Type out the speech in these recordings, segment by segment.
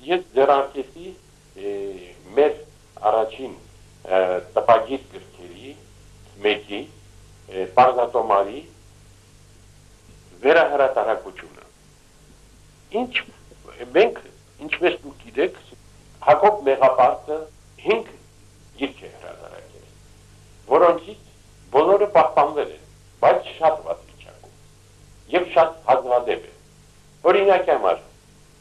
Ես ձեռարկեցի մեր առաջին տպագիր գրքերի մեկի պարզատոմարի վերահրատարակությունը։ Մենք, ինչպես դուք գիտեք, Հակոբ Մեղապարտը 5 գիրք է հրատարակել, որոնցից բոլորը պահպանվել են, բայց շատ վատ վիճակում եւ շատ հազվադեպ է։ Օրինակ համար,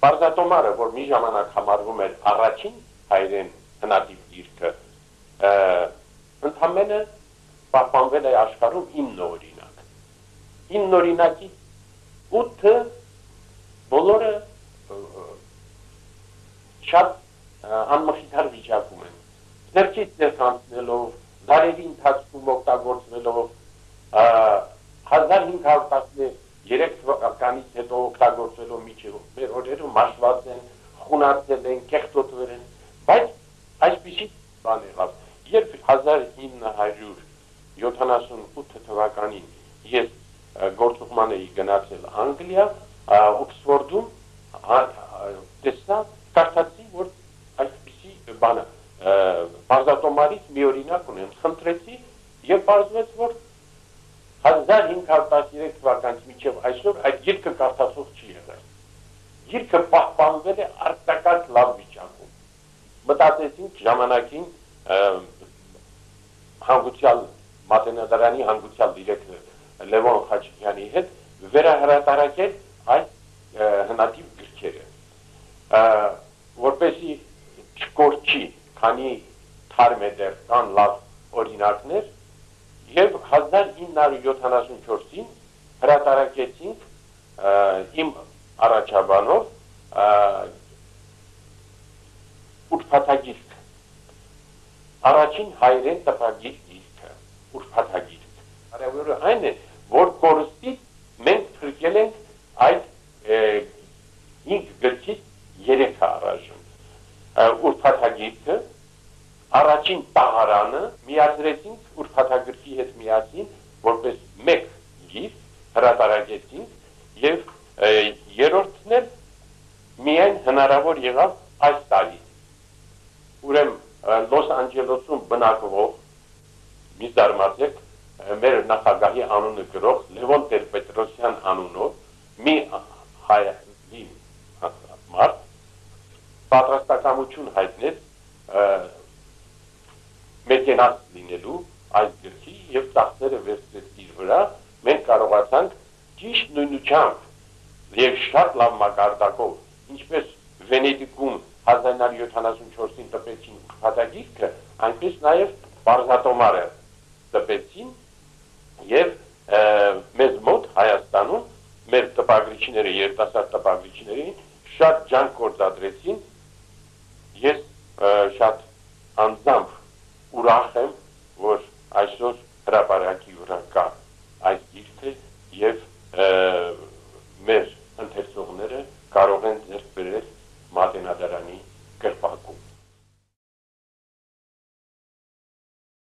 պարզատոմարը, որ մի ժամանակ համարվում էր առաջին հայերեն հնատիվ գիրքը, ընդամենը պահպանվել է աշխարհում 9 օրինակ։ 9 օրինակի 8-ը բոլորը շատ անմխիթար վիճակում են։ Ձեռքից ձեռք անցնելով, դարերի ընթացքում օգտագործվելով 1513 թվականից հետո օգտագործվելով միջև մեր օրերում մաշված են, խունարցել են, կեղտոտվել են, բայց այսպիսի բան եղավ։ Երբ 1978 թվականին ես գործուղման էի գնացել Անգլիա, Օքսֆորդում տեսա, կարդացի, որ այսպիսի բանը պարզատոմարից մի օրինակ ունեմ, խնդրեցի եւ պարզվեց, որ 1513 թվականից մինչև այսօր այդ գիրքը կարդացող չի եղել։ Գիրքը պահպանվել է արտակարգ լավ վիճակում։ Մտածեցինք ժամանակին հանգուցյալ Մատենադարանի հանգուցյալ դիրեկտոր Լևոն Խաչիկյանի հետ վերահրատարակել այդ հնատիվ գրքերը, որպեսզի չկորչի, քանի թարմ է դեռ կան լավ օրինակներ, եւ 1974-ին հրատարակեցինք իմ առաջաբանով ուրբաթագիրք, առաջին հայերեն տպագիր գիրքը, ուրբաթագիրք։ Կարևորը այն է, որ կորստից մենք փրկել ենք այդ 5 գրքից 3 առայժմ։ Ուրբաթագիրքը, առաջին տաղարանը միացրեցինք ուրբաթագրքի հետ միասին, որպես մեկ գիրք հրատարակեցինք եւ երրորդն էլ միայն հնարավոր եղավ այս տարի։ Ուրեմն Լոս Անջելեսում բնակվող մի զարմացեք մեր նախագահի անունը գրող Լևոն Տեր-Պետրոսյան անունով մի հայ մարդ պատրաստակամություն հայտնեց մեծենաց լինելու այս գրքի եւ ծախսերը վերցրեց իր վրա, մենք կարողացանք ճիշտ նույնությամբ եւ շատ լավ մակարդակով, ինչպես Վենետիկում 1974-ին տպեցին ուրբաթագիրքը, այնպես նաեւ պարզատոմարը տպեցին եւ մեզ մոտ Հայաստանում մեր տպագրիչները, երիտասարդ տպագրիչներին շատ ջանք գործադրեցին